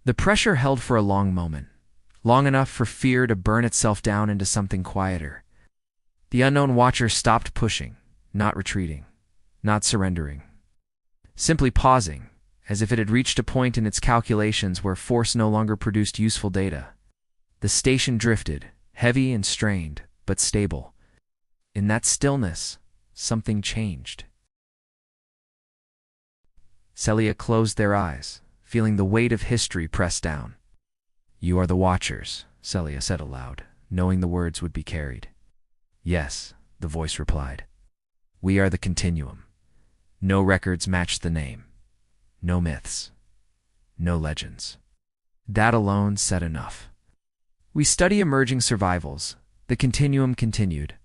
The pressure held for a long moment, long enough for fear to burn itself down into something quieter. The unknown watcher stopped pushing, not retreating, not surrendering. Simply pausing, as if it had reached a point in its calculations where force no longer produced useful data. The station drifted, heavy and strained, but stable. In that stillness, something changed. Celia closed their eyes, feeling the weight of history press down. "You are the Watchers," Celia said aloud, knowing the words would be carried. "Yes," the voice replied. "We are the Continuum. No records match the name. No myths. No legends. That alone said enough. We study emerging survivals," the Continuum continued.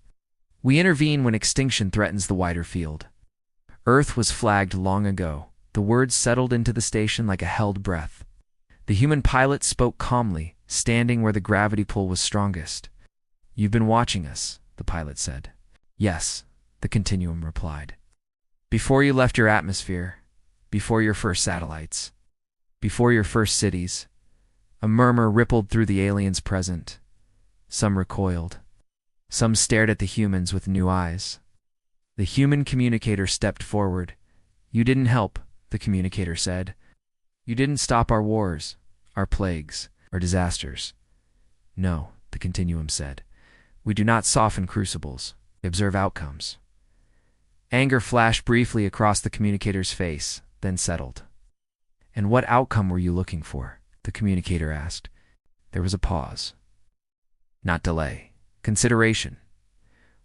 "We intervene when extinction threatens the wider field. Earth was flagged long ago." The words settled into the station like a held breath. The human pilot spoke calmly, standing where the gravity pull was strongest. "You've been watching us," the pilot said. "Yes," the Continuum replied. "Before you left your atmosphere, before your first satellites, before your first cities." A murmur rippled through the aliens present. Some recoiled. Some stared at the humans with new eyes. The human communicator stepped forward. "You didn't help," the communicator said. "You didn't stop our wars, our plagues, our disasters." "No," the Continuum said. "We do not soften crucibles. We observe outcomes." Anger flashed briefly across the communicator's face, then settled. "And what outcome were you looking for?" the communicator asked. There was a pause. "Not delay. Consideration.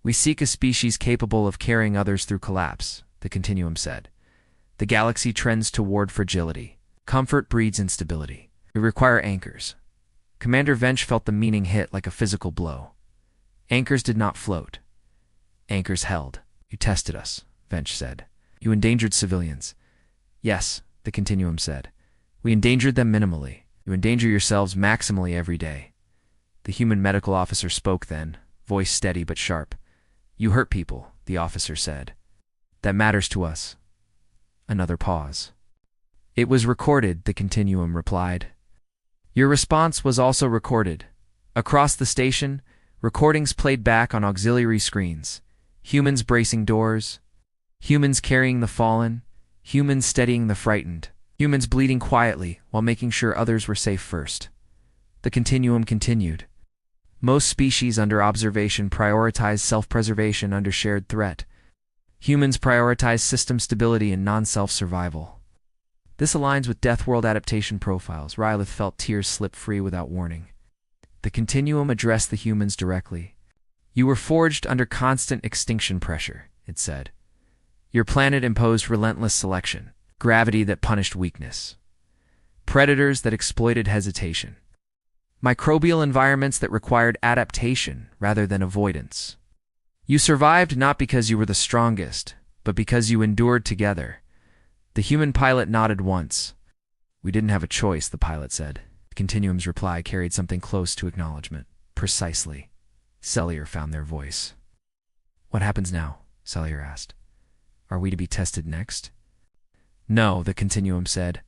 We seek a species capable of carrying others through collapse," the Continuum said. "The galaxy trends toward fragility. Comfort breeds instability. We require anchors." Commander Vench felt the meaning hit like a physical blow. Anchors did not float. Anchors held. "You tested us," Vench said. "You endangered civilians." "Yes," the Continuum said. "We endangered them minimally. You endanger yourselves maximally every day." The human medical officer spoke then, voice steady but sharp. "You hurt people," the officer said. "That matters to us." Another pause. "It was recorded," the Continuum replied. "Your response was also recorded. Across the station, recordings played back on auxiliary screens. Humans bracing doors. Humans carrying the fallen. Humans steadying the frightened. Humans bleeding quietly while making sure others were safe first." The Continuum continued. "Most species under observation prioritize self-preservation under shared threat. Humans prioritize system stability and non-self survival. This aligns with Deathworld adaptation profiles." Rylith felt tears slip free without warning. The Continuum addressed the humans directly. "You were forged under constant extinction pressure," it said. "Your planet imposed relentless selection, gravity that punished weakness, predators that exploited hesitation, microbial environments that required adaptation rather than avoidance. You survived not because you were the strongest, but because you endured together." The human pilot nodded once. "We didn't have a choice," the pilot said. The Continuum's reply carried something close to acknowledgement. "Precisely." Cellier found their voice. "What happens now?" Cellier asked. "Are we to be tested next?" "No," the Continuum said.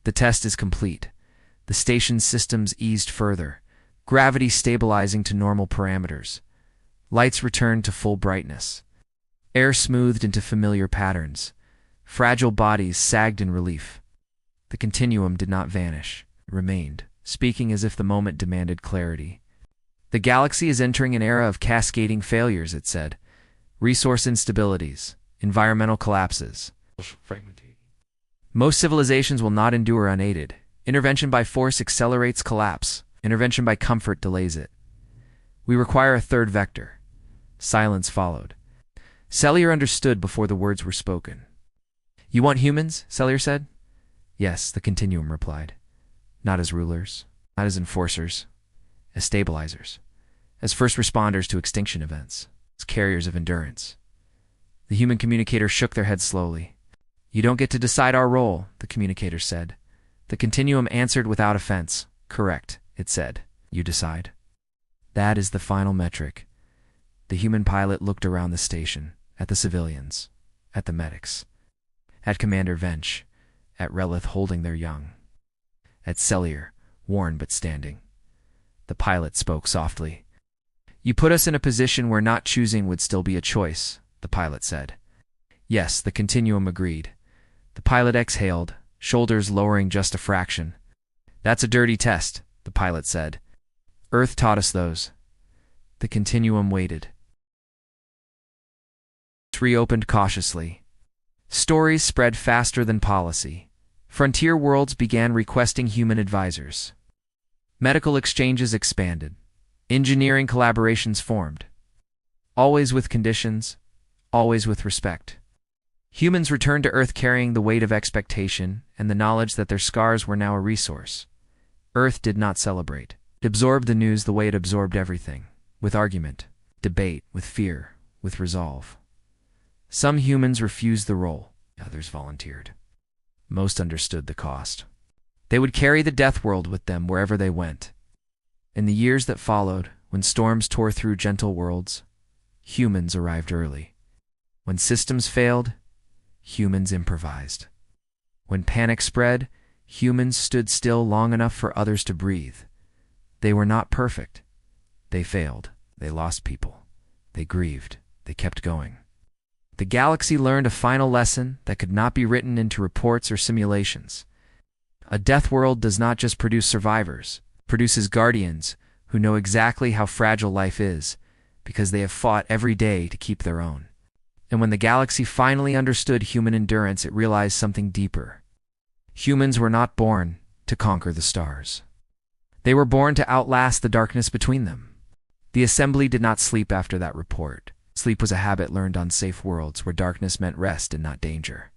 "The test is complete. The station's systems eased further, gravity stabilizing to normal parameters. Lights returned to full brightness. Air smoothed into familiar patterns. Fragile bodies sagged in relief." The Continuum did not vanish. It remained, speaking as if the moment demanded clarity. "The galaxy is entering an era of cascading failures," it said. "Resource instabilities, environmental collapses. Most civilizations will not endure unaided. Intervention by force accelerates collapse. Intervention by comfort delays it. We require a third vector." Silence followed. Cellier understood before the words were spoken. "You want humans?" Cellier said. "Yes," the Continuum replied. "Not as rulers, not as enforcers, as stabilizers, as first responders to extinction events, as carriers of endurance." The human communicator shook their head slowly. "You don't get to decide our role," the communicator said. The Continuum answered without offense. "Correct," it said. "You decide." That is the final metric. The human pilot looked around the station, at the civilians, at the medics, at Commander Vench, at Relith holding their young. at Cellier, worn but standing. The pilot spoke softly. "You put us in a position where not choosing would still be a choice," the pilot said. "Yes," the Continuum agreed. The pilot exhaled, shoulders lowering just a fraction. "That's a dirty test," the pilot said. "Earth taught us those." The Continuum waited. It reopened cautiously. Stories spread faster than policy. Frontier worlds began requesting human advisors. Medical exchanges expanded. Engineering collaborations formed. Always with conditions, always with respect. Humans returned to Earth carrying the weight of expectation and the knowledge that their scars were now a resource. Earth did not celebrate. It absorbed the news the way it absorbed everything, with argument, debate, with fear, with resolve. Some humans refused the role, others volunteered. Most understood the cost. They would carry the Deathworld with them wherever they went. In the years that followed, when storms tore through gentle worlds, humans arrived early. When systems failed, humans improvised. When panic spread, humans stood still long enough for others to breathe. They were not perfect. They failed. They lost people. They grieved. They kept going. The galaxy learned a final lesson that could not be written into reports or simulations. A Deathworld does not just produce survivors, it produces guardians who know exactly how fragile life is because they have fought every day to keep their own. And when the galaxy finally understood human endurance, it realized something deeper. Humans were not born to conquer the stars. They were born to outlast the darkness between them. The Assembly did not sleep after that report. Sleep was a habit learned on safe worlds where darkness meant rest and not danger.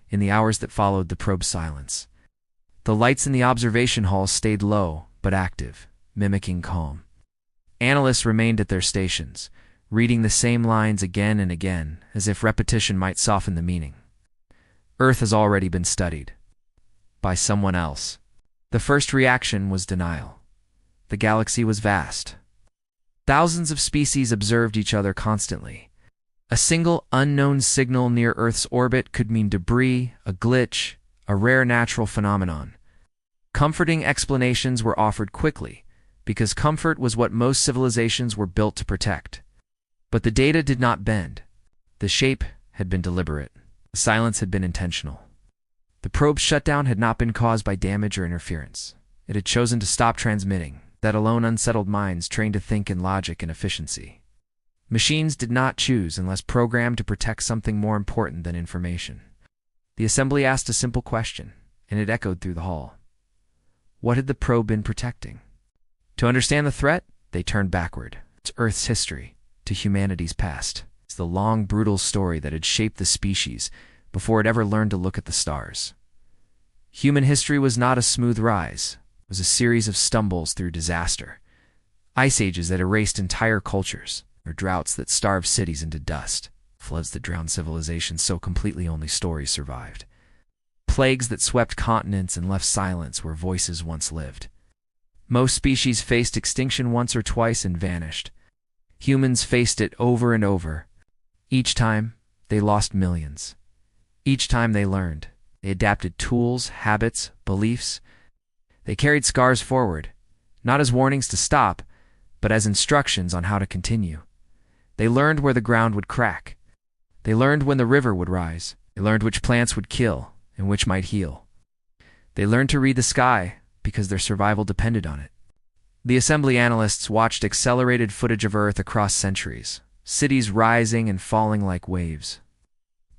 In the hours that followed the probe's silence, the lights in the observation hall stayed low but active, mimicking calm. Analysts remained at their stations, reading the same lines again and again, as if repetition might soften the meaning. Earth has already been studied. By someone else. The first reaction was denial. The galaxy was vast. Thousands of species observed each other constantly. A single unknown signal near Earth's orbit could mean debris, a glitch, a rare natural phenomenon. Comforting explanations were offered quickly, because comfort was what most civilizations were built to protect. But the data did not bend. The shape had been deliberate. The silence had been intentional. The probe's shutdown had not been caused by damage or interference. It had chosen to stop transmitting. That alone unsettled minds trained to think in logic and efficiency. Machines did not choose unless programmed to protect something more important than information. The Assembly asked a simple question, and it echoed through the hall. What had the probe been protecting? To understand the threat, they turned backward, to Earth's history, to humanity's past. It's the long, brutal story that had shaped the species before it ever learned to look at the stars. Human history was not a smooth rise. It was a series of stumbles through disaster. Ice ages that erased entire cultures, or droughts that starved cities into dust, floods that drowned civilizations so completely only stories survived, plagues that swept continents and left silence where voices once lived. Most species faced extinction once or twice and vanished. Humans faced it over and over. Each time, they lost millions. Each time they learned. They adapted tools, habits, beliefs. They carried scars forward, not as warnings to stop, but as instructions on how to continue. They learned where the ground would crack. They learned when the river would rise. They learned which plants would kill and which might heal. They learned to read the sky because their survival depended on it. The Assembly analysts watched accelerated footage of Earth across centuries, cities rising and falling like waves,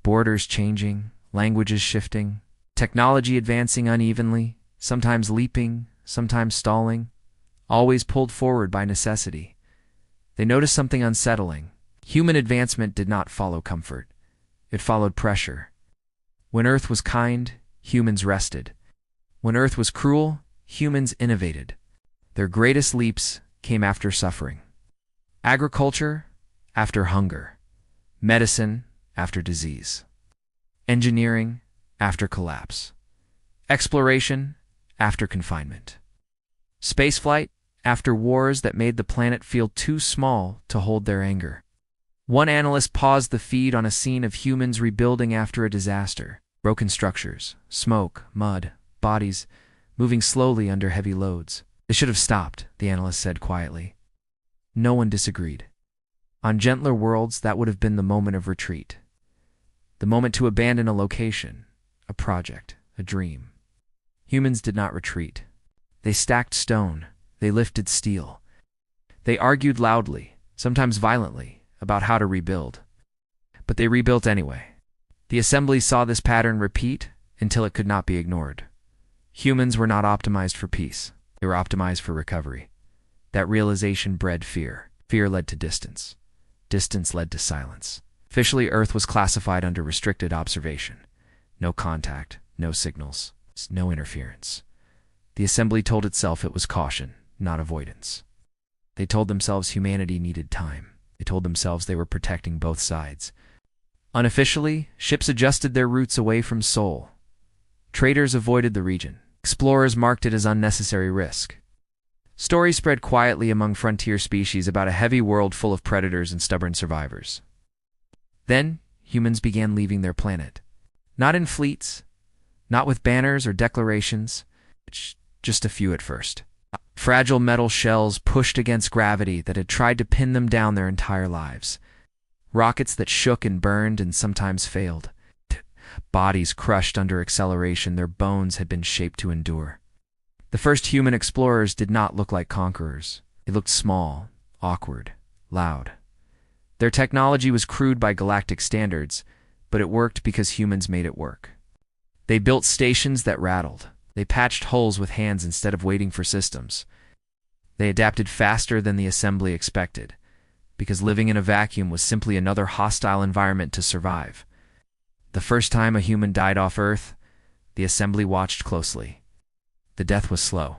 borders changing, languages shifting, technology advancing unevenly, sometimes leaping, sometimes stalling, always pulled forward by necessity. They noticed something unsettling. Human advancement did not follow comfort. It followed pressure. When Earth was kind, humans rested. When Earth was cruel, humans innovated. Their greatest leaps came after suffering. Agriculture after hunger. Medicine after disease. Engineering after collapse. Exploration after confinement. Spaceflight after wars that made the planet feel too small to hold their anger. One analyst paused the feed on a scene of humans rebuilding after a disaster. Broken structures, smoke, mud, bodies moving slowly under heavy loads. They should have stopped, the analyst said quietly. No one disagreed. On gentler worlds, that would have been the moment of retreat. The moment to abandon a location, a project, a dream. Humans did not retreat. They stacked stone. They lifted steel. They argued loudly, sometimes violently, about how to rebuild. But they rebuilt anyway. The assembly saw this pattern repeat until it could not be ignored. Humans were not optimized for peace. They were optimized for recovery. That realization bred fear. Fear led to distance. Distance led to silence. Officially, Earth was classified under restricted observation. No contact, no signals, no interference. The assembly told itself it was caution, not avoidance. They told themselves humanity needed time. They told themselves they were protecting both sides. Unofficially, ships adjusted their routes away from Sol. Traders avoided the region. Explorers marked it as unnecessary risk. Stories spread quietly among frontier species about a heavy world full of predators and stubborn survivors. Then, humans began leaving their planet. Not in fleets, not with banners or declarations, just a few at first. Fragile metal shells pushed against gravity that had tried to pin them down their entire lives. Rockets that shook and burned and sometimes failed. Bodies crushed under acceleration, their bones had been shaped to endure. The first human explorers did not look like conquerors. They looked small, awkward, loud. Their technology was crude by galactic standards, but it worked because humans made it work. They built stations that rattled. They patched holes with hands instead of waiting for systems. They adapted faster than the assembly expected, because living in a vacuum was simply another hostile environment to survive. The first time a human died off Earth, the assembly watched closely. The death was slow.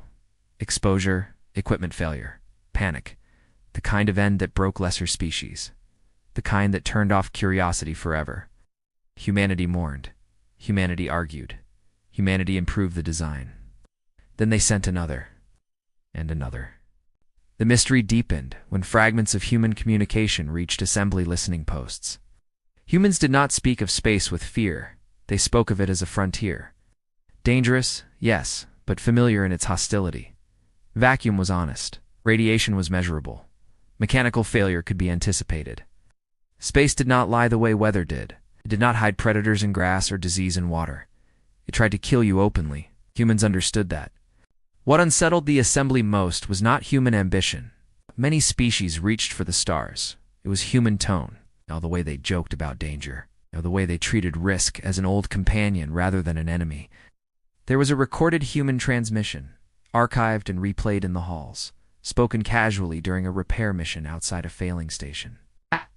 Exposure, equipment failure, panic. The kind of end that broke lesser species. The kind that turned off curiosity forever. Humanity mourned. Humanity argued. Humanity improved the design. Then they sent another. And another. The mystery deepened when fragments of human communication reached assembly listening posts. Humans did not speak of space with fear. They spoke of it as a frontier. Dangerous, yes, but familiar in its hostility. Vacuum was honest. Radiation was measurable. Mechanical failure could be anticipated. Space did not lie the way weather did. It did not hide predators in grass or disease in water. It tried to kill you openly. Humans understood that. What unsettled the assembly most was not human ambition. Many species reached for the stars. It was human tone. The way they joked about danger. The way they treated risk as an old companion rather than an enemy. There was a recorded human transmission, archived and replayed in the halls, spoken casually during a repair mission outside a failing station.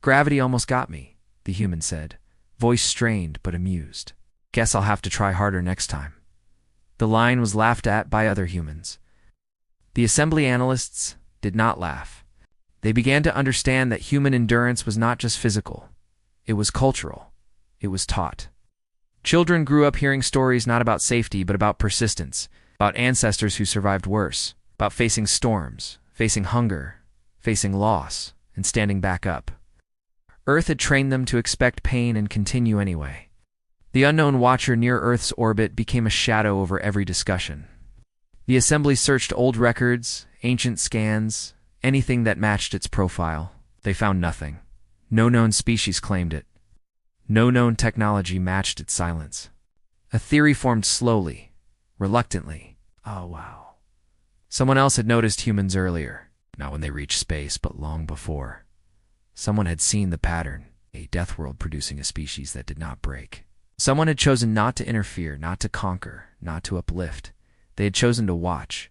Gravity almost got me, the human said, voice strained but amused. Guess I'll have to try harder next time. The line was laughed at by other humans. The assembly analysts did not laugh. They began to understand that human endurance was not just physical. It was cultural. It was taught. Children grew up hearing stories not about safety but about persistence, about ancestors who survived worse, about facing storms, facing hunger, facing loss, and standing back up. Earth had trained them to expect pain and continue anyway. The unknown watcher near Earth's orbit became a shadow over every discussion. The assembly searched old records, ancient scans, anything that matched its profile. They found nothing. No known species claimed it. No known technology matched its silence. A theory formed slowly, reluctantly. Oh, wow. Someone else had noticed humans earlier, not when they reached space, but long before. Someone had seen the pattern, a Deathworld producing a species that did not break. Someone had chosen not to interfere, not to conquer, not to uplift. They had chosen to watch.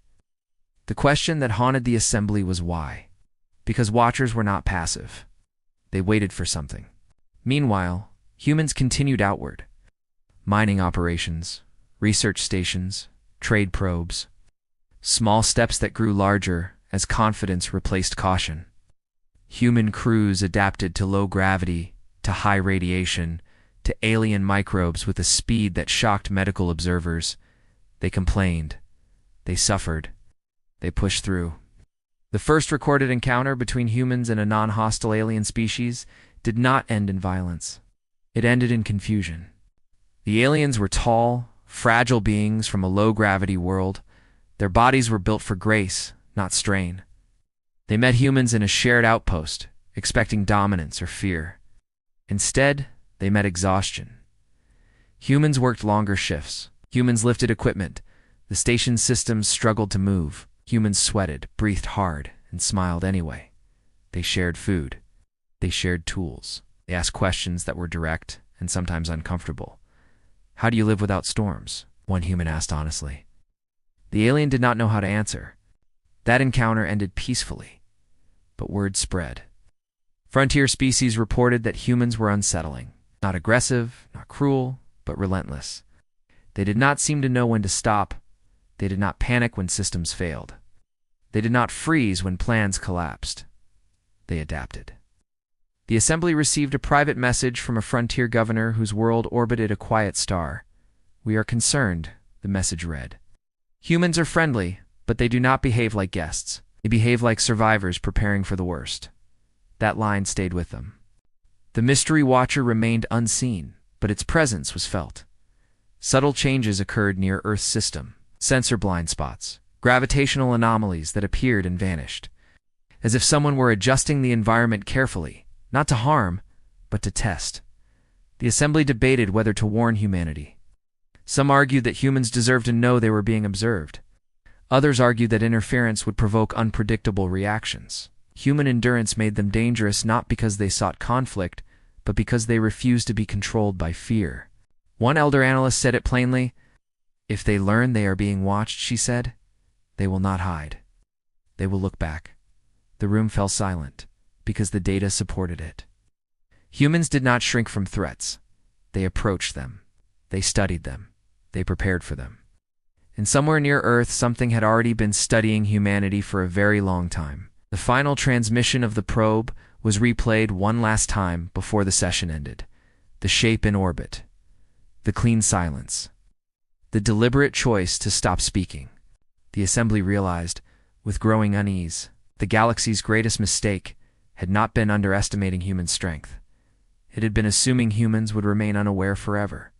The question that haunted the assembly was why. Because watchers were not passive. They waited for something. Meanwhile, humans continued outward. Mining operations, research stations, trade probes. Small steps that grew larger as confidence replaced caution. Human crews adapted to low gravity, to high radiation, to alien microbes with a speed that shocked medical observers. They complained. They suffered. They pushed through. The first recorded encounter between humans and a non-hostile alien species did not end in violence. It ended in confusion. The aliens were tall, fragile beings from a low-gravity world, Their bodies were built for grace, not strain. They met humans in a shared outpost, expecting dominance or fear. Instead, they met exhaustion. Humans worked longer shifts. Humans lifted equipment. The station's systems struggled to move. Humans sweated, breathed hard, and smiled anyway. They shared food. They shared tools. They asked questions that were direct and sometimes uncomfortable. "How do you live without storms?" one human asked honestly. The alien did not know how to answer. That encounter ended peacefully, but word spread. Frontier species reported that humans were unsettling. Not aggressive, not cruel, but relentless. They did not seem to know when to stop. They did not panic when systems failed. They did not freeze when plans collapsed. They adapted. The assembly received a private message from a frontier governor whose world orbited a quiet star. "We are concerned," the message read. "Humans are friendly, but they do not behave like guests. They behave like survivors preparing for the worst." That line stayed with them. The mystery watcher remained unseen, but its presence was felt. Subtle changes occurred near Earth's system, sensor blind spots, gravitational anomalies that appeared and vanished, as if someone were adjusting the environment carefully, not to harm, but to test. The assembly debated whether to warn humanity. Some argued that humans deserved to know they were being observed. Others argued that interference would provoke unpredictable reactions. Human endurance made them dangerous not because they sought conflict, but because they refused to be controlled by fear. One elder analyst said it plainly. "If they learn they are being watched," she said, "they will not hide. They will look back." The room fell silent, because the data supported it. Humans did not shrink from threats. They approached them. They studied them. They prepared for them. And somewhere near Earth, something had already been studying humanity for a very long time. The final transmission of the probe was replayed one last time before the session ended. The shape in orbit. The clean silence. The deliberate choice to stop speaking. The assembly realized, with growing unease, the galaxy's greatest mistake had not been underestimating human strength. It had been assuming humans would remain unaware forever.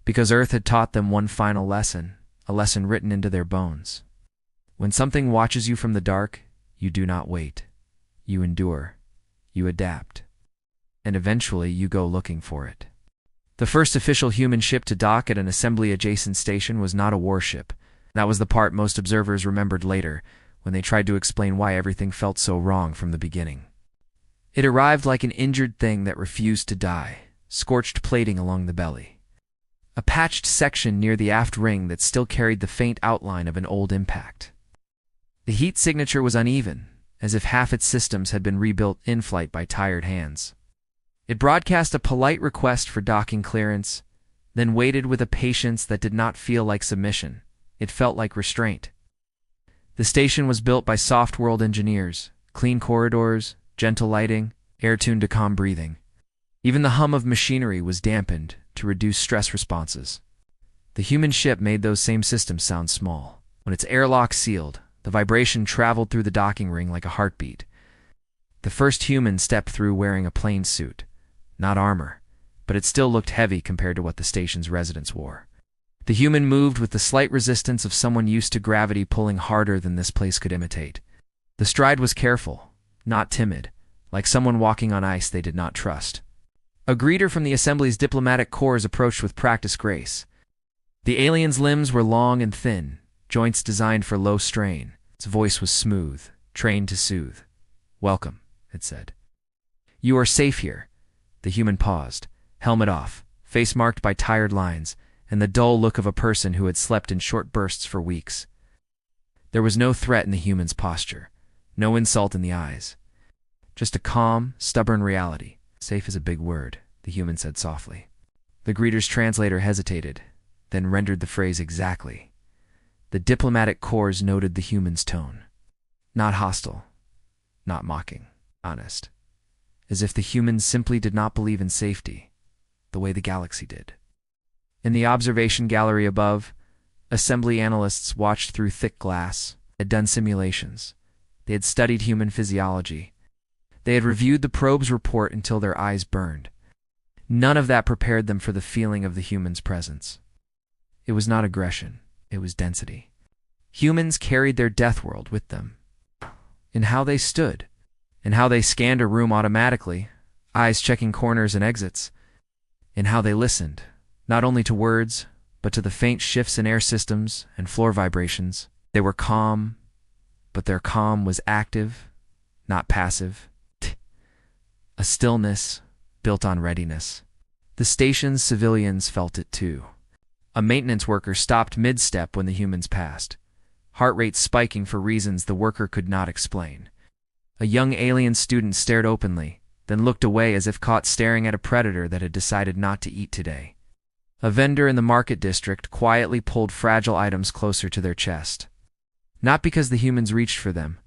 Because Earth had taught them one final lesson, a lesson written into their bones. When something watches you from the dark, you do not wait. You endure. You adapt. And eventually you go looking for it. The first official human ship to dock at an assembly-adjacent station was not a warship. That was the part most observers remembered later, when they tried to explain why everything felt so wrong from the beginning. It arrived like an injured thing that refused to die, scorched plating along the belly. A patched section near the aft ring that still carried the faint outline of an old impact. The heat signature was uneven, as if half its systems had been rebuilt in-flight by tired hands. It broadcast a polite request for docking clearance, then waited with a patience that did not feel like submission. It felt like restraint. The station was built by soft-world engineers, clean corridors, gentle lighting, air-tuned to calm breathing. Even the hum of machinery was dampened to reduce stress responses. The human ship made those same systems sound small. When its airlock sealed, the vibration traveled through the docking ring like a heartbeat. The first human stepped through wearing a plain suit, not armor, but it still looked heavy compared to what the station's residents wore. The human moved with the slight resistance of someone used to gravity pulling harder than this place could imitate. The stride was careful, not timid, like someone walking on ice they did not trust. A greeter from the assembly's diplomatic corps approached with practiced grace. The alien's limbs were long and thin, joints designed for low strain. Its voice was smooth, trained to soothe. "Welcome," it said. "You are safe here." The human paused, helmet off, face marked by tired lines, and the dull look of a person who had slept in short bursts for weeks. There was no threat in the human's posture, no insult in the eyes. Just a calm, stubborn reality. "Safe is a big word," the human said softly. The greeter's translator hesitated, then rendered the phrase exactly. The diplomatic corps noted the human's tone. Not hostile, not mocking, honest. As if the humans simply did not believe in safety, the way the galaxy did. In the observation gallery above, assembly analysts watched through thick glass, had done simulations. They had studied human physiology. They had reviewed the probe's report until their eyes burned. None of that prepared them for the feeling of the human's presence. It was not aggression, it was density. Humans carried their Deathworld with them. In how they stood, in how they scanned a room automatically, eyes checking corners and exits, in how they listened, not only to words, but to the faint shifts in air systems and floor vibrations. They were calm, but their calm was active, not passive. A stillness built on readiness. The station's civilians felt it too. A maintenance worker stopped mid-step when the humans passed, heart rate spiking for reasons the worker could not explain. A young alien student stared openly, then looked away as if caught staring at a predator that had decided not to eat today. A vendor in the market district quietly pulled fragile items closer to their chest. Not because the humans reached for them,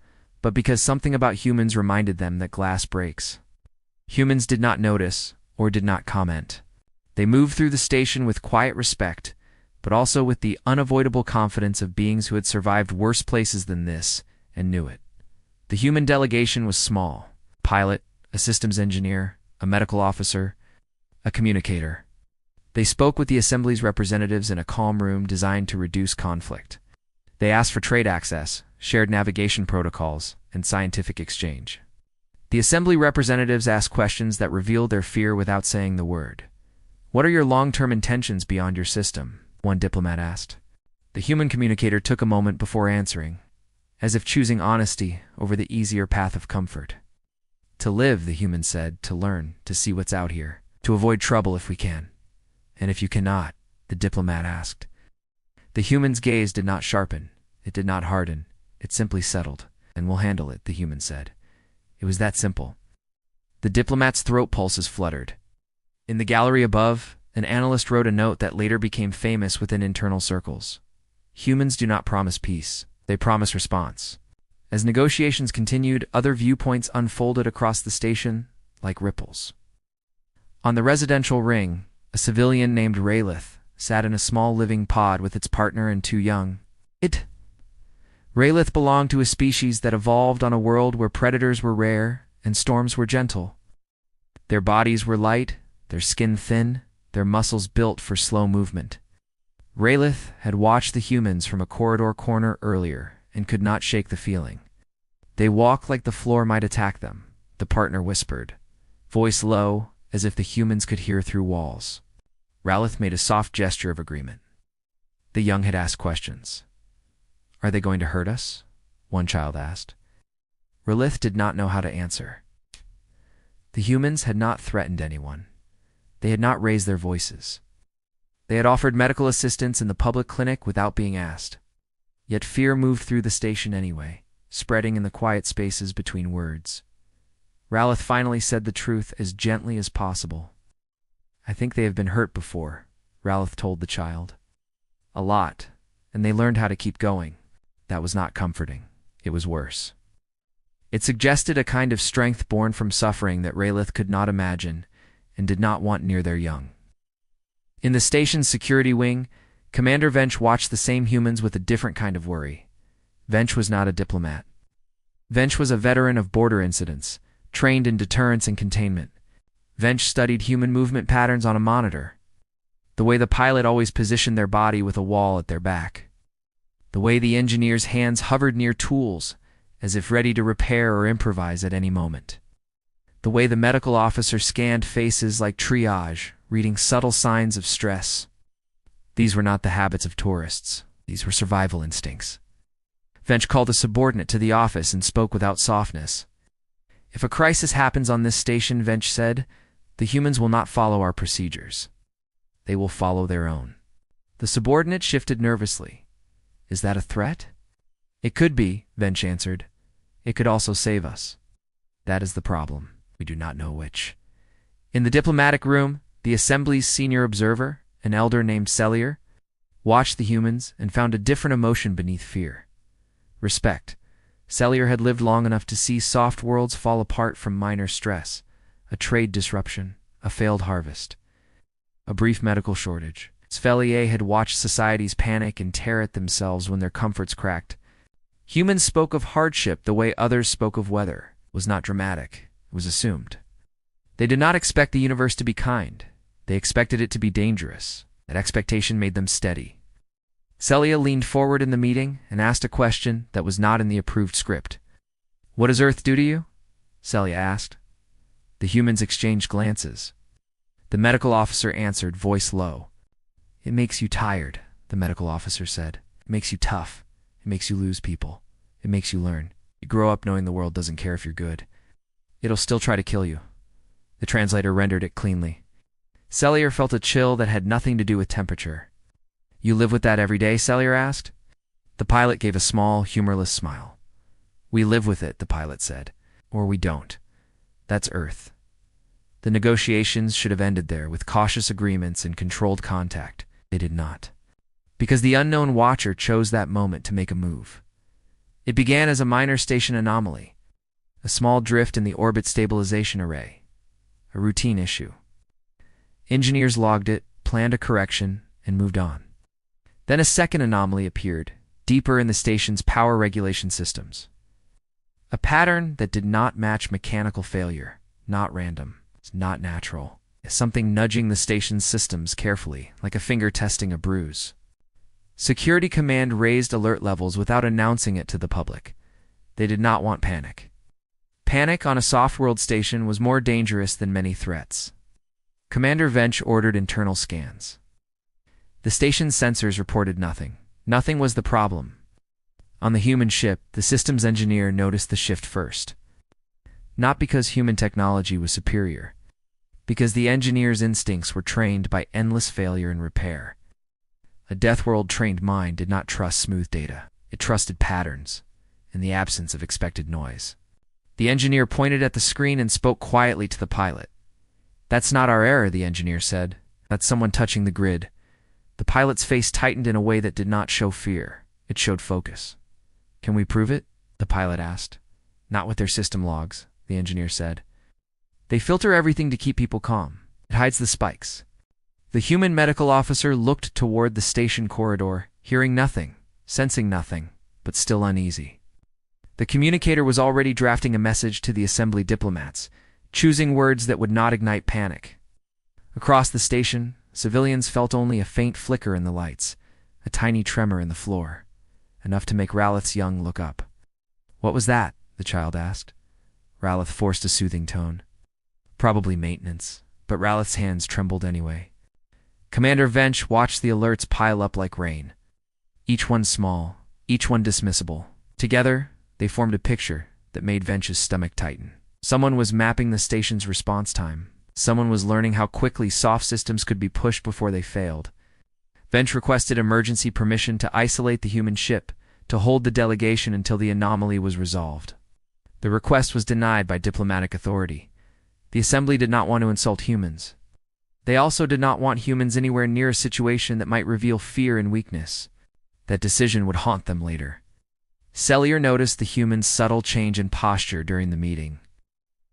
but because something about humans reminded them that glass breaks. Humans did not notice, or did not comment. They moved through the station with quiet respect, but also with the unavoidable confidence of beings who had survived worse places than this, and knew it. The human delegation was small: pilot, a systems engineer, a medical officer, a communicator. They spoke with the assembly's representatives in a calm room designed to reduce conflict. They asked for trade access, shared navigation protocols, and scientific exchange. The assembly representatives asked questions that revealed their fear without saying the word. "What are your long-term intentions beyond your system?" one diplomat asked. The human communicator took a moment before answering, as if choosing honesty over the easier path of comfort. "To live," the human said, "to learn, to see what's out here, to avoid trouble if we can." "And if you cannot?" the diplomat asked. The human's gaze did not sharpen, it did not harden, it simply settled. "And we'll handle it," the human said. It was that simple. The diplomat's throat pulses fluttered. In the gallery above, an analyst wrote a note that later became famous within internal circles. Humans do not promise peace, they promise response. As negotiations continued, other viewpoints unfolded across the station like ripples. On the residential ring, a civilian named Relentless sat in a small living pod with its partner and two young. Relentless belonged to a species that evolved on a world where predators were rare and storms were gentle. Their bodies were light, their skin thin, their muscles built for slow movement. Relentless had watched the humans from a corridor corner earlier and could not shake the feeling. "They walk like the floor might attack them," the partner whispered, voice low, as if the humans could hear through walls. Relentless made a soft gesture of agreement. The young had asked questions. "Are they going to hurt us?" one child asked. Relentless did not know how to answer. The humans had not threatened anyone. They had not raised their voices. They had offered medical assistance in the public clinic without being asked. Yet fear moved through the station anyway, spreading in the quiet spaces between words. Relentless finally said the truth as gently as possible. "I think they have been hurt before," Relentless told the child. "A lot, and they learned how to keep going." That was not comforting. It was worse. It suggested a kind of strength born from suffering that Relentless could not imagine and did not want near their young. In the station's security wing, Commander Vench watched the same humans with a different kind of worry. Vench was not a diplomat. Vench was a veteran of border incidents, trained in deterrence and containment. Vench studied human movement patterns on a monitor. The way the pilot always positioned their body with a wall at their back. The way the engineer's hands hovered near tools, as if ready to repair or improvise at any moment. The way the medical officer scanned faces like triage, reading subtle signs of stress. These were not the habits of tourists. These were survival instincts. Vench called a subordinate to the office and spoke without softness. "If a crisis happens on this station," Vench said, "the humans will not follow our procedures. They will follow their own." The subordinate shifted nervously. "Is that a threat?" "It could be," Vench answered. "It could also save us. That is the problem. We do not know which." In the diplomatic room, the assembly's senior observer, an elder named Cellier, watched the humans and found a different emotion beneath fear. Respect. Cellier had lived long enough to see soft worlds fall apart from minor stress, a trade disruption, a failed harvest, a brief medical shortage. Cellier had watched societies panic and tear at themselves when their comforts cracked. Humans spoke of hardship the way others spoke of weather. It was not dramatic. It was assumed. They did not expect the universe to be kind. They expected it to be dangerous. That expectation made them steady. Celia leaned forward in the meeting and asked a question that was not in the approved script. "What does Earth do to you?" Celia asked. The humans exchanged glances. The medical officer answered, voice low. "It makes you tired," the medical officer said. "It makes you tough. It makes you lose people. It makes you learn. You grow up knowing the world doesn't care if you're good. It'll still try to kill you." The translator rendered it cleanly. Celia felt a chill that had nothing to do with temperature. "You live with that every day?" Celia asked. The pilot gave a small, humorless smile. "We live with it," the pilot said. "Or we don't. That's Earth." The negotiations should have ended there, with cautious agreements and controlled contact. They did not. Because the unknown watcher chose that moment to make a move. It began as a minor station anomaly, a small drift in the orbit stabilization array, a routine issue. Engineers logged it, planned a correction, and moved on. Then a second anomaly appeared, deeper in the station's power regulation systems. A pattern that did not match mechanical failure, not random, not natural. Something nudging the station's systems carefully, like a finger testing a bruise. Security Command raised alert levels without announcing it to the public. They did not want panic. Panic on a soft-world station was more dangerous than many threats. Commander Vench ordered internal scans. The station's sensors reported nothing. Nothing was the problem. On the human ship, the systems engineer noticed the shift first. Not because human technology was superior, because the engineer's instincts were trained by endless failure and repair. A Deathworld-trained mind did not trust smooth data. It trusted patterns, in the absence of expected noise. The engineer pointed at the screen and spoke quietly to the pilot. "That's not our error," the engineer said. "That's someone touching the grid." The pilot's face tightened in a way that did not show fear. It showed focus. "Can we prove it?" the pilot asked. "Not with their system logs," the engineer said. "They filter everything to keep people calm. It hides the spikes." The human medical officer looked toward the station corridor, hearing nothing, sensing nothing, but still uneasy. The communicator was already drafting a message to the assembly diplomats, choosing words that would not ignite panic. Across the station, civilians felt only a faint flicker in the lights, a tiny tremor in the floor, enough to make Ralith's young look up. "What was that?" the child asked. Ralith forced a soothing tone. "Probably maintenance," but Ralith's hands trembled anyway. Commander Vench watched the alerts pile up like rain. Each one small, each one dismissible. Together, they formed a picture that made Vench's stomach tighten. Someone was mapping the station's response time. Someone was learning how quickly soft systems could be pushed before they failed. Vench requested emergency permission to isolate the human ship, to hold the delegation until the anomaly was resolved. The request was denied by diplomatic authority. The assembly did not want to insult humans. They also did not want humans anywhere near a situation that might reveal fear and weakness. That decision would haunt them later. Cellier noticed the human's subtle change in posture during the meeting.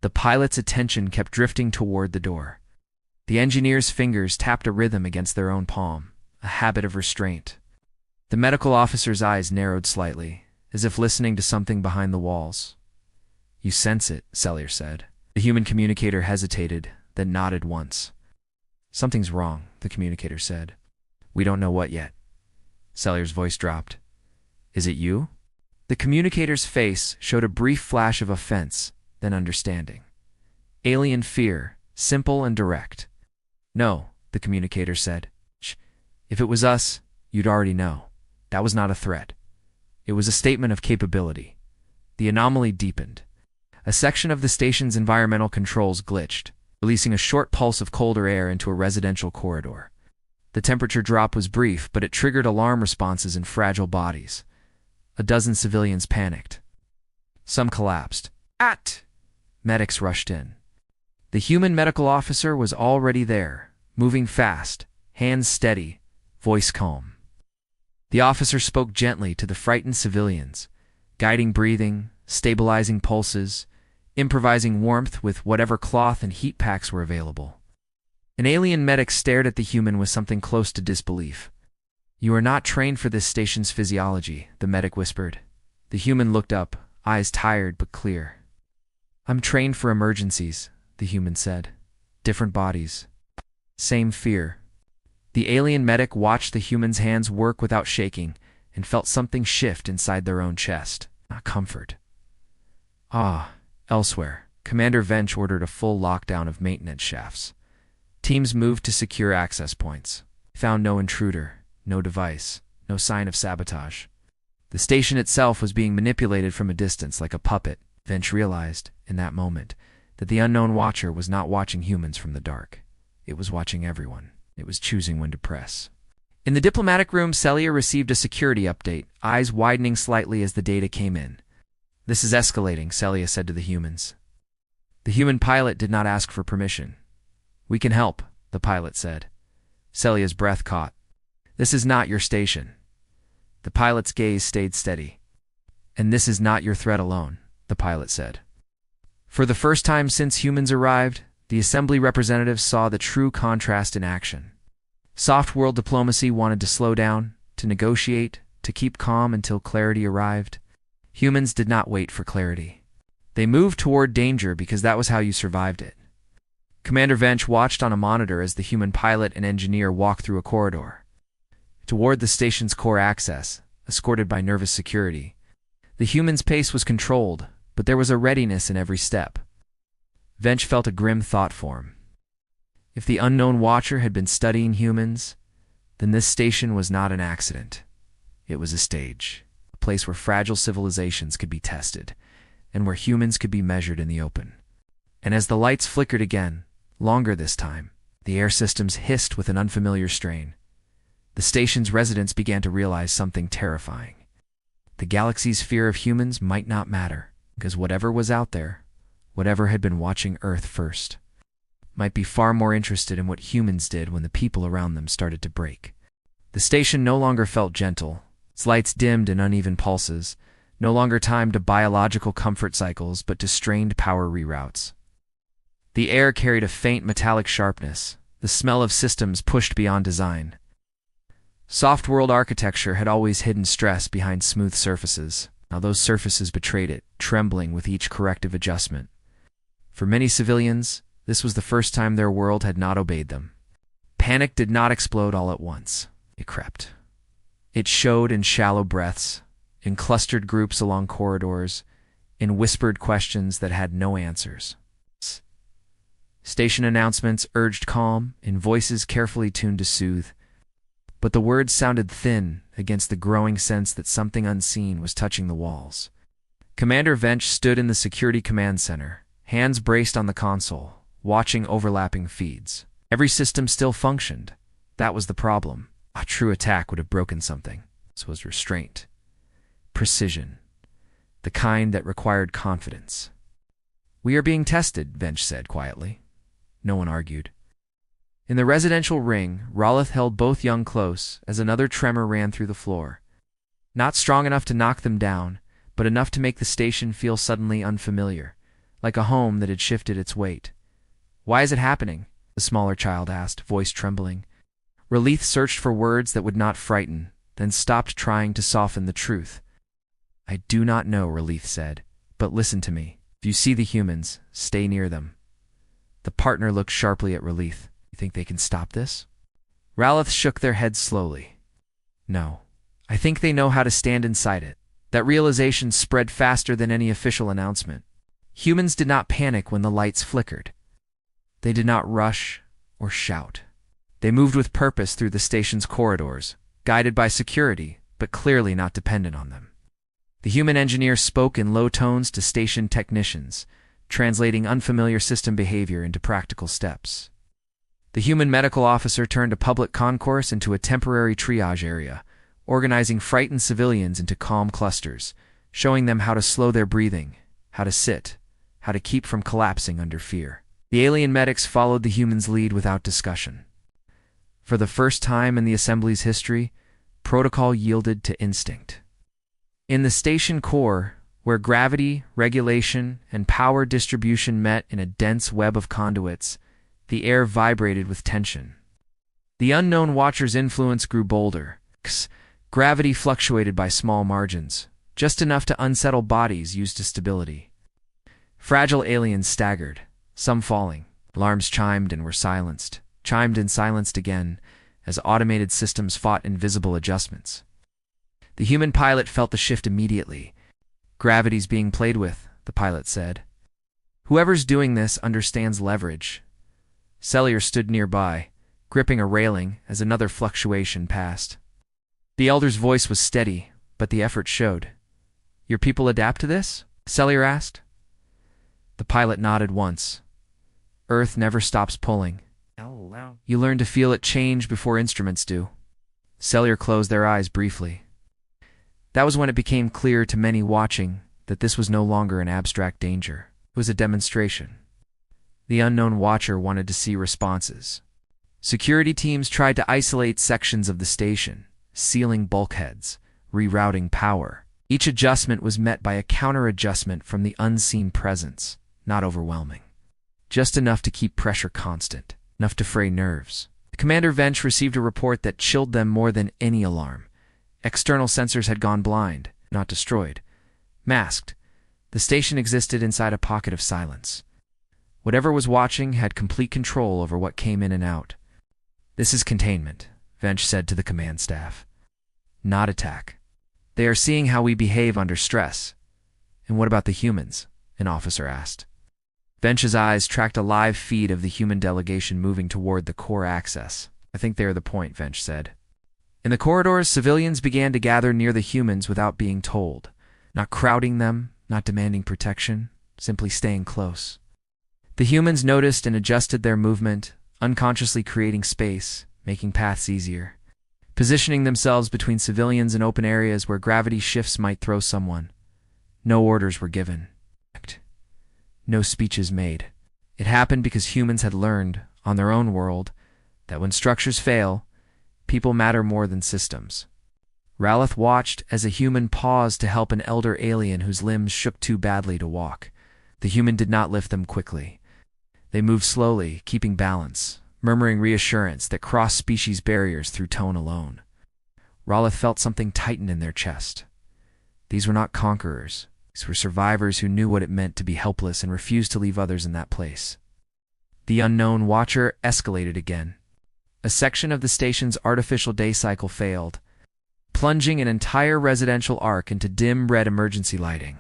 The pilot's attention kept drifting toward the door. The engineer's fingers tapped a rhythm against their own palm, a habit of restraint. The medical officer's eyes narrowed slightly, as if listening to something behind the walls. "You sense it," Cellier said. The human communicator hesitated, then nodded once. "Something's wrong," the communicator said. "We don't know what yet." Cellier's voice dropped. "Is it you?" The communicator's face showed a brief flash of offense, then understanding. Alien fear, simple and direct. "No," the communicator said. "Shh. If it was us, you'd already know. That was not a threat. It was a statement of capability." The anomaly deepened. A section of the station's environmental controls glitched, releasing a short pulse of colder air into a residential corridor. The temperature drop was brief, but it triggered alarm responses in fragile bodies. A dozen civilians panicked. Some collapsed. Medics rushed in. The human medical officer was already there, moving fast, hands steady, voice calm. The officer spoke gently to the frightened civilians, guiding breathing, stabilizing pulses, improvising warmth with whatever cloth and heat packs were available. An alien medic stared at the human with something close to disbelief. "You are not trained for this station's physiology," the medic whispered. The human looked up, eyes tired but clear. "I'm trained for emergencies," the human said. "Different bodies. Same fear." The alien medic watched the human's hands work without shaking and felt something shift inside their own chest. Not comfort. Elsewhere, Commander Vench ordered a full lockdown of maintenance shafts. Teams moved to secure access points. Found no intruder, no device, no sign of sabotage. The station itself was being manipulated from a distance like a puppet. Vench realized, in that moment, that the unknown watcher was not watching humans from the dark. It was watching everyone. It was choosing when to press. In the diplomatic room, Celia received a security update, eyes widening slightly as the data came in. "This is escalating," Celia said to the humans. The human pilot did not ask for permission. "We can help," the pilot said. Celia's breath caught. "This is not your station." The pilot's gaze stayed steady. "And this is not your threat alone," the pilot said. For the first time since humans arrived, the assembly representatives saw the true contrast in action. Soft world diplomacy wanted to slow down, to negotiate, to keep calm until clarity arrived. Humans did not wait for clarity. They moved toward danger because that was how you survived it. Commander Vench watched on a monitor as the human pilot and engineer walked through a corridor toward the station's core access, escorted by nervous security. The human's pace was controlled, but there was a readiness in every step. Vench felt a grim thought form. If the unknown watcher had been studying humans, then this station was not an accident. It was a stage, a place where fragile civilizations could be tested, and where humans could be measured in the open. And as the lights flickered again, longer this time, the air systems hissed with an unfamiliar strain. The station's residents began to realize something terrifying. The galaxy's fear of humans might not matter, because whatever was out there, whatever had been watching Earth first, might be far more interested in what humans did when the people around them started to break. The station no longer felt gentle, its lights dimmed in uneven pulses, no longer timed to biological comfort cycles but to strained power reroutes. The air carried a faint metallic sharpness, the smell of systems pushed beyond design. Soft world architecture had always hidden stress behind smooth surfaces. Now those surfaces betrayed it, trembling with each corrective adjustment. For many civilians, this was the first time their world had not obeyed them. Panic did not explode all at once. It crept. It showed in shallow breaths, in clustered groups along corridors, in whispered questions that had no answers. Station announcements urged calm, in voices carefully tuned to soothe. But the words sounded thin against the growing sense that something unseen was touching the walls. Commander Vench stood in the security command center, hands braced on the console, watching overlapping feeds. Every system still functioned. That was the problem. A true attack would have broken something. This was restraint. Precision. The kind that required confidence. "We are being tested," Vench said quietly. No one argued. In the residential ring, Rolith held both young close as another tremor ran through the floor. Not strong enough to knock them down, but enough to make the station feel suddenly unfamiliar, like a home that had shifted its weight. "Why is it happening?" the smaller child asked, voice trembling. Relith searched for words that would not frighten, then stopped trying to soften the truth. "I do not know," Relith said, "but listen to me. If you see the humans, stay near them." The partner looked sharply at Relith. "You think they can stop this?" Ralith shook their heads slowly. "No. I think they know how to stand inside it." That realization spread faster than any official announcement. Humans did not panic when the lights flickered. They did not rush or shout. They moved with purpose through the station's corridors, guided by security, but clearly not dependent on them. The human engineer spoke in low tones to station technicians, translating unfamiliar system behavior into practical steps. The human medical officer turned a public concourse into a temporary triage area, organizing frightened civilians into calm clusters, showing them how to slow their breathing, how to sit, how to keep from collapsing under fear. The alien medics followed the humans' lead without discussion. For the first time in the assembly's history, protocol yielded to instinct. In the station core, where gravity, regulation, and power distribution met in a dense web of conduits, the air vibrated with tension. The unknown watcher's influence grew bolder. Gravity fluctuated by small margins, just enough to unsettle bodies used to stability. Fragile aliens staggered, some falling. Alarms chimed and were silenced, chimed and silenced again, as automated systems fought invisible adjustments. The human pilot felt the shift immediately. "Gravity's being played with," the pilot said. "Whoever's doing this understands leverage." Cellier stood nearby, gripping a railing as another fluctuation passed. The elder's voice was steady, but the effort showed. "Your people adapt to this?" Cellier asked. The pilot nodded once. "Earth never stops pulling. You learn to feel it change before instruments do." Cellier closed their eyes briefly. That was when it became clear to many watching that this was no longer an abstract danger. It was a demonstration. The unknown watcher wanted to see responses. Security teams tried to isolate sections of the station, sealing bulkheads, rerouting power. Each adjustment was met by a counter-adjustment from the unseen presence, not overwhelming. Just enough to keep pressure constant, enough to fray nerves. Commander Vench received a report that chilled them more than any alarm. External sensors had gone blind, not destroyed. Masked, the station existed inside a pocket of silence. Whatever was watching had complete control over what came in and out. "This is containment," Vench said to the command staff. "Not attack. They are seeing how we behave under stress." "And what about the humans?" an officer asked. Vench's eyes tracked a live feed of the human delegation moving toward the core access. "I think they are the point," Vench said. In the corridors, civilians began to gather near the humans without being told. Not crowding them, not demanding protection, simply staying close. The humans noticed and adjusted their movement, unconsciously creating space, making paths easier. Positioning themselves between civilians and open areas where gravity shifts might throw someone. No orders were given. No speeches made. It happened because humans had learned, on their own world, that when structures fail, people matter more than systems. Raleth watched as a human paused to help an elder alien whose limbs shook too badly to walk. The human did not lift them quickly. They moved slowly, keeping balance, murmuring reassurance that crossed species barriers through tone alone. Raleth felt something tighten in their chest. These were not conquerors. These were survivors who knew what it meant to be helpless and refused to leave others in that place. The unknown watcher escalated again. A section of the station's artificial day cycle failed, plunging an entire residential arc into dim red emergency lighting.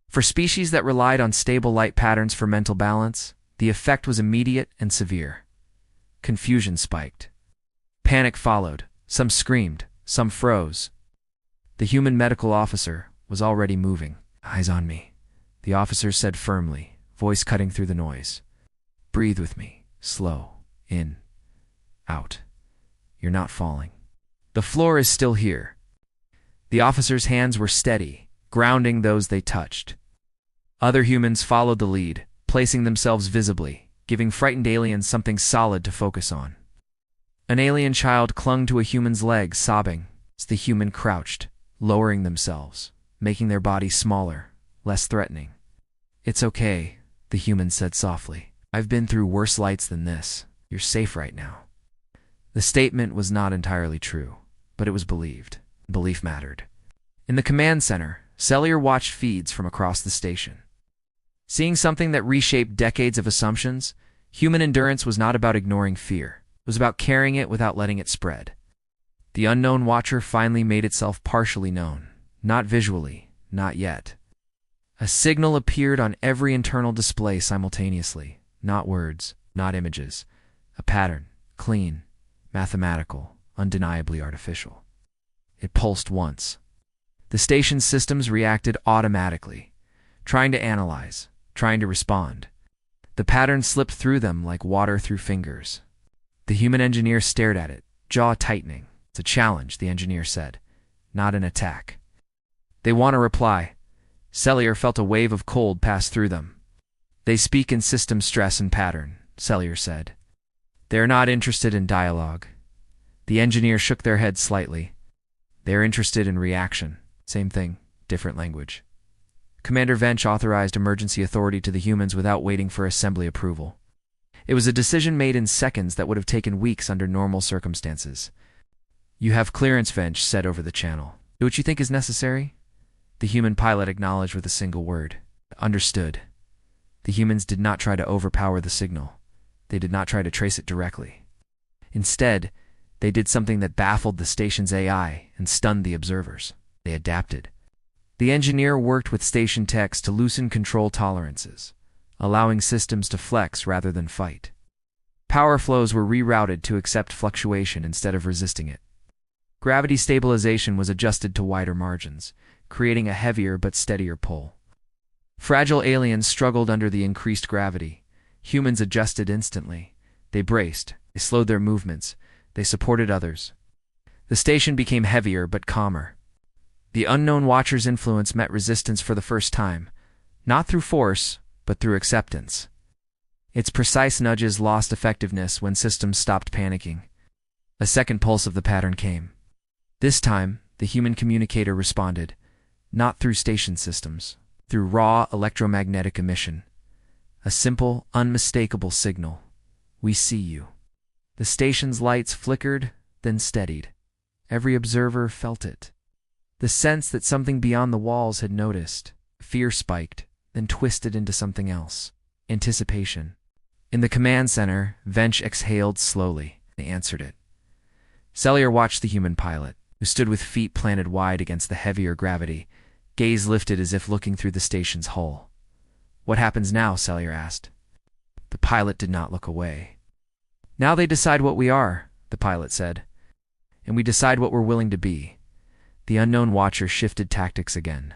For species that relied on stable light patterns for mental balance, the effect was immediate and severe. Confusion spiked. Panic followed. Some screamed, some froze. The human medical officer was already moving. "Eyes on me," the officer said firmly, voice cutting through the noise. "Breathe with me. Slow. In. Out. You're not falling. The floor is still here." The officer's hands were steady, grounding those they touched. Other humans followed the lead, placing themselves visibly, giving frightened aliens something solid to focus on. An alien child clung to a human's leg, sobbing, as the human crouched, lowering themselves, making their body smaller, less threatening. "It's okay," the human said softly. "I've been through worse lights than this. You're safe right now." The statement was not entirely true, but it was believed. Belief mattered. In the command center, Cellier watched feeds from across the station. Seeing something that reshaped decades of assumptions, human endurance was not about ignoring fear. It was about carrying it without letting it spread. The unknown watcher finally made itself partially known. Not visually, not yet. A signal appeared on every internal display simultaneously. Not words, not images. A pattern, clean, mathematical, undeniably artificial. It pulsed once. The station's systems reacted automatically, trying to analyze, trying to respond. The pattern slipped through them like water through fingers. The human engineer stared at it, jaw tightening. "It's a challenge," the engineer said, "not an attack." "They want a reply." Cellier felt a wave of cold pass through them. "They speak in system stress and pattern," Cellier said. "They are not interested in dialogue." The engineer shook their head slightly. "They are interested in reaction." Same thing, different language. Commander Vench authorized emergency authority to the humans without waiting for assembly approval. It was a decision made in seconds that would have taken weeks under normal circumstances. "You have clearance," Vench said over the channel. "Do what you think is necessary." The human pilot acknowledged with a single word. "Understood." The humans did not try to overpower the signal. They did not try to trace it directly. Instead, They did something that baffled the station's AI and stunned the observers. They adapted. The engineer worked with station techs to loosen control tolerances, allowing systems to flex rather than fight. Power flows were rerouted to accept fluctuation instead of resisting it. Gravity stabilization was adjusted to wider margins, creating a heavier but steadier pull. Fragile aliens struggled under the increased gravity. Humans adjusted instantly. They braced. They slowed their movements. They supported others. The station became heavier but calmer. The unknown watcher's influence met resistance for the first time, not through force, but through acceptance. Its precise nudges lost effectiveness when systems stopped panicking. A second pulse of the pattern came. This time, the human communicator responded, not through station systems, through raw electromagnetic emission. A simple, unmistakable signal. We see you. The station's lights flickered, then steadied. Every observer felt it. The sense that something beyond the walls had noticed. Fear spiked, then twisted into something else. Anticipation. In the command center, Vench exhaled slowly. They answered it. Cellier watched the human pilot, who stood with feet planted wide against the heavier gravity, gaze lifted as if looking through the station's hull. What happens now? Cellier asked. The pilot did not look away. Now they decide what we are, the pilot said. And we decide what we're willing to be. The unknown watcher shifted tactics again.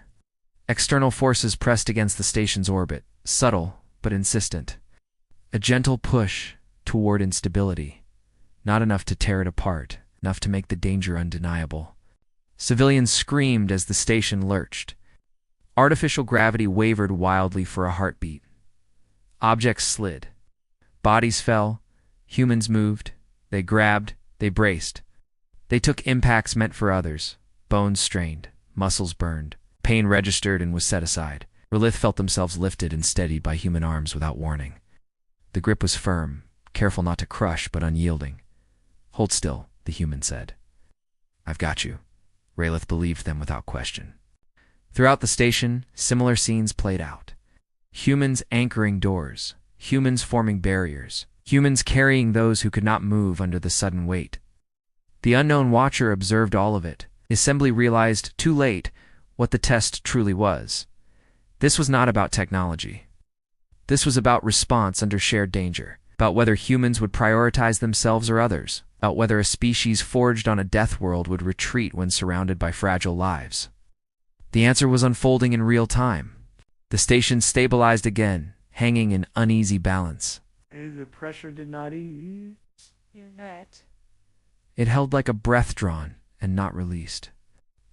External forces pressed against the station's orbit, subtle but insistent. A gentle push toward instability. Not enough to tear it apart, enough to make the danger undeniable. Civilians screamed as the station lurched. Artificial gravity wavered wildly for a heartbeat. Objects slid. Bodies fell. Humans moved. They grabbed. They braced. They took impacts meant for others. Bones strained. Muscles burned. Pain registered and was set aside. Relith felt themselves lifted and steadied by human arms without warning. The grip was firm, careful not to crush but unyielding. Hold still, the human said. I've got you. Rayleigh believed them without question. Throughout the station, similar scenes played out. Humans anchoring doors, humans forming barriers, humans carrying those who could not move under the sudden weight. The unknown watcher observed all of it. The assembly realized, too late, what the test truly was. This was not about technology. This was about response under shared danger, about whether humans would prioritize themselves or others, about whether a species forged on a Deathworld would retreat when surrounded by fragile lives. The answer was unfolding in real time. The station stabilized again, hanging in uneasy balance. The pressure did not ease. It held like a breath drawn and not released.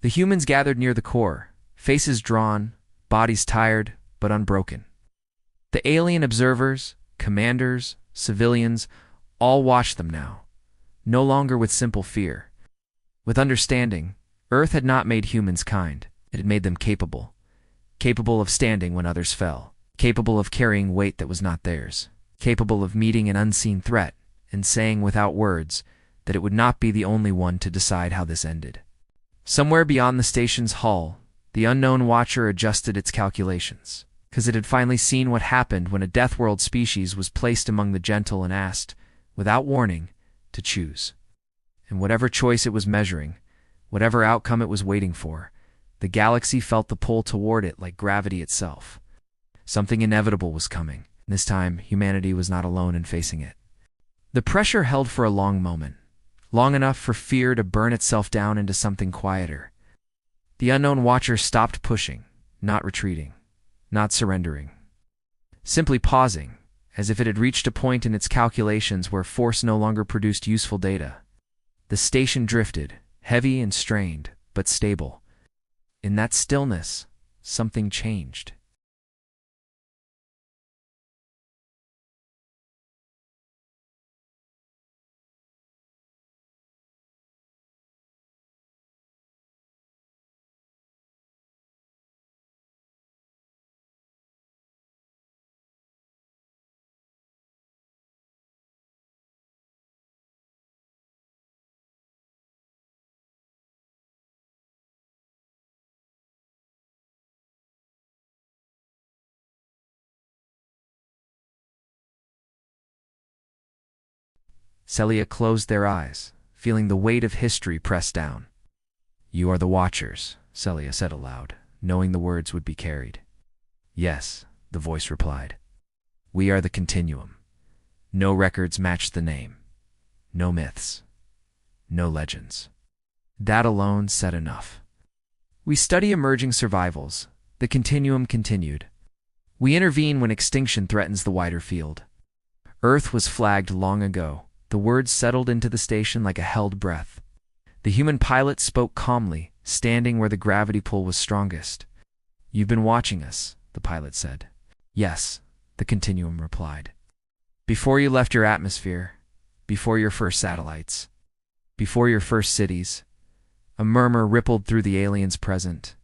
The humans gathered near the core, faces drawn, bodies tired but unbroken. The alien observers, commanders, civilians, all watched them now, no longer with simple fear. With understanding, Earth had not made humans kind. It had made them capable. Capable of standing when others fell. Capable of carrying weight that was not theirs. Capable of meeting an unseen threat and saying without words that it would not be the only one to decide how this ended. Somewhere beyond the station's hull, the unknown watcher adjusted its calculations, because it had finally seen what happened when a Deathworld species was placed among the gentle and asked, without warning, to choose. And whatever choice it was measuring, whatever outcome it was waiting for, the galaxy felt the pull toward it like gravity itself. Something inevitable was coming, and this time humanity was not alone in facing it. The pressure held for a long moment, long enough for fear to burn itself down into something quieter. The unknown watcher stopped pushing, not retreating, not surrendering. Simply pausing, as if it had reached a point in its calculations where force no longer produced useful data. The station drifted, heavy and strained, but stable. In that stillness, something changed. Celia closed their eyes, feeling the weight of history press down. You are the Watchers, Celia said aloud, knowing the words would be carried. Yes, the voice replied. We are the Continuum. No records match the name. No myths. No legends. That alone said enough. We study emerging survivals, the Continuum continued. We intervene when extinction threatens the wider field. Earth was flagged long ago. The words settled into the station like a held breath. The human pilot spoke calmly, standing where the gravity pull was strongest. You've been watching us, the pilot said. Yes, the Continuum replied. Before you left your atmosphere, before your first satellites, before your first cities, a murmur rippled through the aliens present.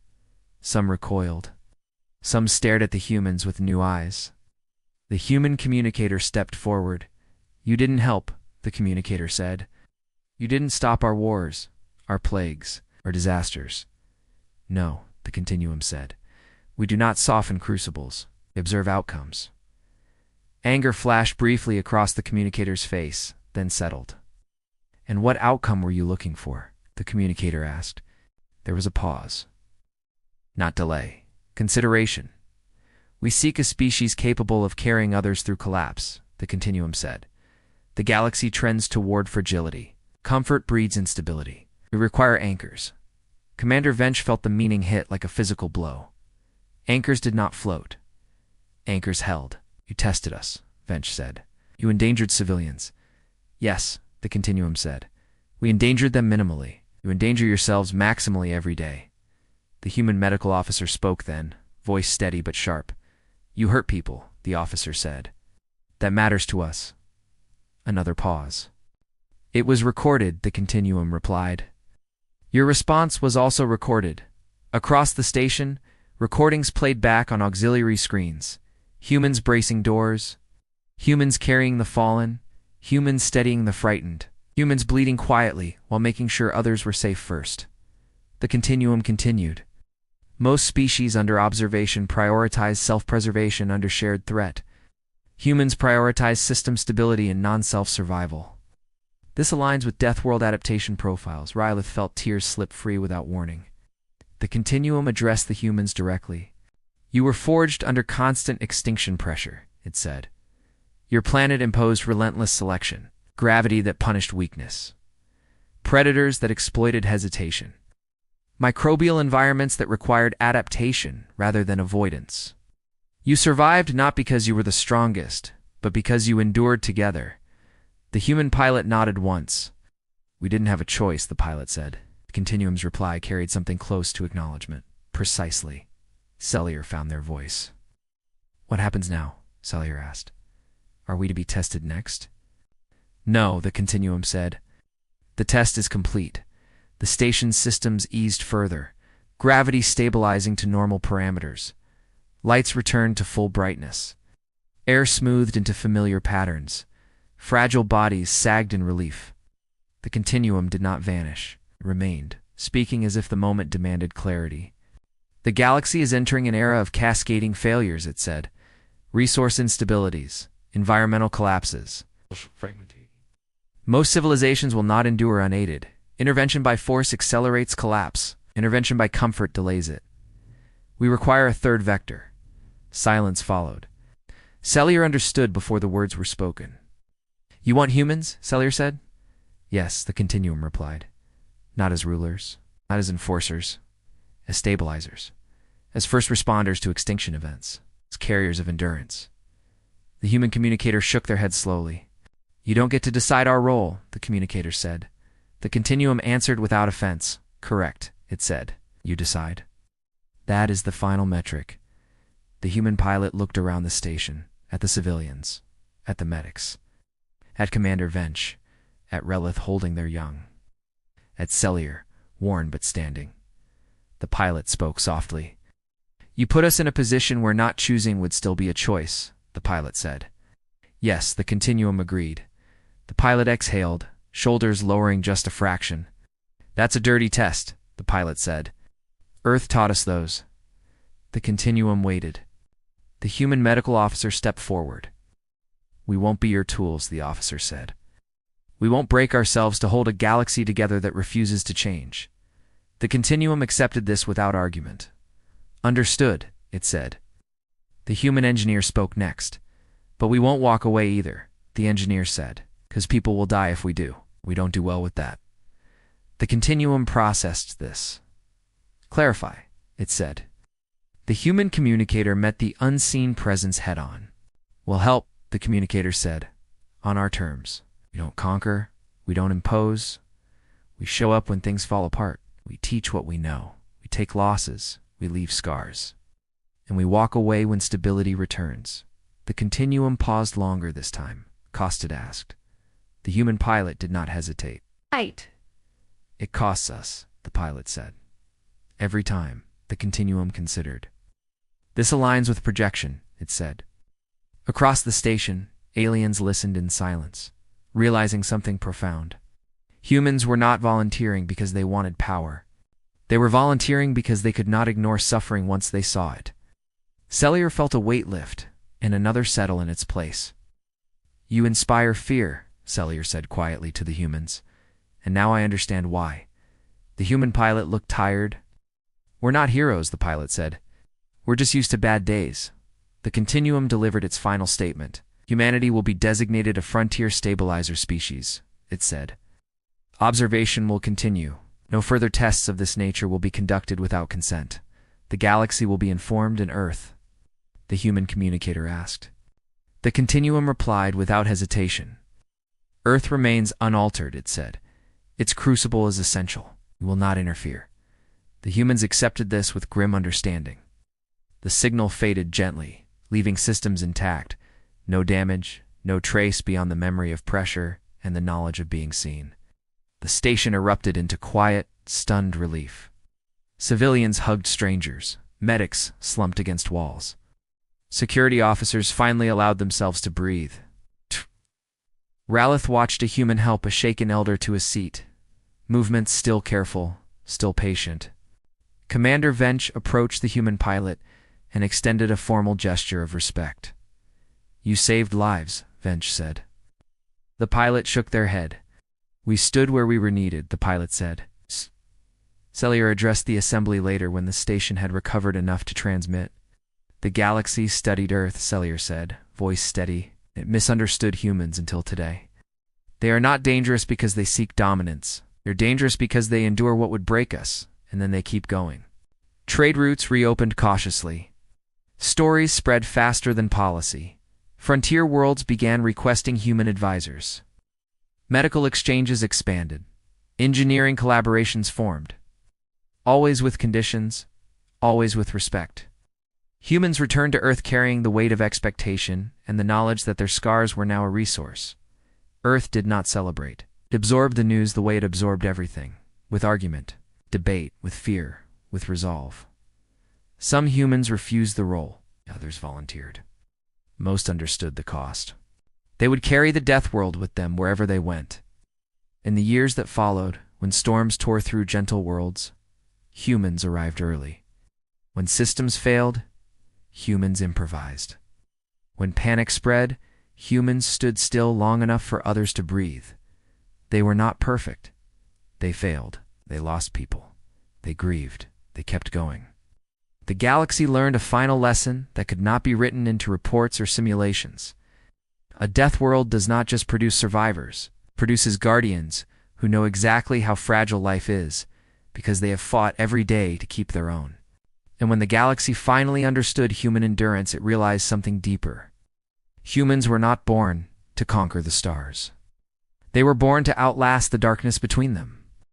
Some recoiled. Some stared at the humans with new eyes. The human communicator stepped forward. You didn't help, the communicator said. You didn't stop our wars, our plagues, our disasters. No, the Continuum said. We do not soften crucibles. We observe outcomes. Anger flashed briefly across the communicator's face, then settled. And what outcome were you looking for? The communicator asked. There was a pause. Not delay. Consideration. We seek a species capable of carrying others through collapse, the Continuum said. The galaxy trends toward fragility. Comfort breeds instability. We require anchors. Commander Vench felt the meaning hit like a physical blow. Anchors did not float. Anchors held. You tested us, Vench said. You endangered civilians. Yes, the Continuum said. We endangered them minimally. You endanger yourselves maximally every day. The human medical officer spoke then, voice steady but sharp. You hurt people, the officer said. That matters to us. Another pause. It was recorded, the Continuum replied. Your response was also recorded. Across the station, recordings played back on auxiliary screens. Humans bracing doors. Humans carrying the fallen. Humans steadying the frightened. Humans bleeding quietly while making sure others were safe first. The Continuum continued. Most species under observation prioritize self-preservation under shared threat. Humans prioritize system stability and non-self survival. This aligns with Deathworld adaptation profiles. Rylith felt tears slip free without warning. The Continuum addressed the humans directly. You were forged under constant extinction pressure, it said. Your planet imposed relentless selection, gravity that punished weakness, predators that exploited hesitation, microbial environments that required adaptation rather than avoidance. You survived not because you were the strongest, but because you endured together. The human pilot nodded once. We didn't have a choice, the pilot said. The Continuum's reply carried something close to acknowledgement. Precisely. Cellier found their voice. What happens now? Cellier asked. Are we to be tested next? No, the Continuum said. The test is complete. The station's systems eased further, gravity stabilizing to normal parameters. Lights returned to full brightness. Air smoothed into familiar patterns. Fragile bodies sagged in relief. The Continuum did not vanish. It remained, speaking as if the moment demanded clarity. The galaxy is entering an era of cascading failures, it said. Resource instabilities, environmental collapses. Most civilizations will not endure unaided. Intervention by force accelerates collapse. Intervention by comfort delays it. We require a third vector. Silence followed. Cellier understood before the words were spoken. You want humans? Cellier said. Yes, the Continuum replied. Not as rulers, not as enforcers, as stabilizers, as first responders to extinction events, as carriers of endurance. The human communicator shook their head slowly. You don't get to decide our role, the communicator said. The Continuum answered without offense. Correct, it said. You decide. That is the final metric. The human pilot looked around the station, at the civilians, at the medics, at Commander Vench, at Relith holding their young, at Cellier, worn but standing. The pilot spoke softly. You put us in a position where not choosing would still be a choice, the pilot said. Yes, the Continuum agreed. The pilot exhaled, shoulders lowering just a fraction. That's a dirty test, the pilot said. Earth taught us those. The Continuum waited. The human medical officer stepped forward. We won't be your tools, the officer said. We won't break ourselves to hold a galaxy together that refuses to change. The Continuum accepted this without argument. Understood, it said. The human engineer spoke next. But we won't walk away either, the engineer said, because people will die if we do. We don't do well with that. The Continuum processed this. Clarify, it said. The human communicator met the unseen presence head-on. We'll help, the communicator said, on our terms. We don't conquer, we don't impose. We show up when things fall apart. We teach what we know. We take losses, we leave scars. And we walk away when stability returns. The Continuum paused longer this time, Costad asked. The human pilot did not hesitate. Right. It costs us, the pilot said. Every time, the Continuum considered. This aligns with projection, it said. Across the station, aliens listened in silence, realizing something profound. Humans were not volunteering because they wanted power. They were volunteering because they could not ignore suffering once they saw it. Cellier felt a weight lift, and another settle in its place. You inspire fear, Cellier said quietly to the humans, and now I understand why. The human pilot looked tired. We're not heroes, the pilot said. We're just used to bad days. The Continuum delivered its final statement. Humanity will be designated a frontier stabilizer species, it said. Observation will continue. No further tests of this nature will be conducted without consent. The galaxy will be informed and Earth, the human communicator asked. The Continuum replied without hesitation. Earth remains unaltered, it said. Its crucible is essential. We will not interfere. The humans accepted this with grim understanding. The signal faded gently, leaving systems intact. No damage, no trace beyond the memory of pressure and the knowledge of being seen. The station erupted into quiet, stunned relief. Civilians hugged strangers. Medics slumped against walls. Security officers finally allowed themselves to breathe. Ralith watched a human help a shaken elder to a seat. Movements still careful, still patient. Commander Vench approached the human pilot and extended a formal gesture of respect. You saved lives, Vench said. The pilot shook their head. We stood where we were needed, the pilot said. Cellier addressed the assembly later when the station had recovered enough to transmit. The galaxy studied Earth, Cellier said, voice steady. It misunderstood humans until today. They are not dangerous because they seek dominance. They're dangerous because they endure what would break us, and then they keep going. Trade routes reopened cautiously. Stories spread faster than policy. Frontier worlds began requesting human advisors. Medical exchanges expanded. Engineering collaborations formed. Always with conditions, always with respect. Humans returned to Earth carrying the weight of expectation and the knowledge that their scars were now a resource. Earth did not celebrate. It absorbed the news the way it absorbed everything, with argument, debate, with fear, with resolve. Some humans refused the role, others volunteered. Most understood the cost. They would carry the Deathworld with them wherever they went. In the years that followed, when storms tore through gentle worlds, humans arrived early. When systems failed, humans improvised. When panic spread, humans stood still long enough for others to breathe. They were not perfect. They failed. They lost people. They grieved. They kept going. The galaxy learned a final lesson that could not be written into reports or simulations. A Deathworld does not just produce survivors, it produces guardians who know exactly how fragile life is because they have fought every day to keep their own. And when the galaxy finally understood human endurance, it realized something deeper. Humans were not born to conquer the stars. They were born to outlast the darkness between them.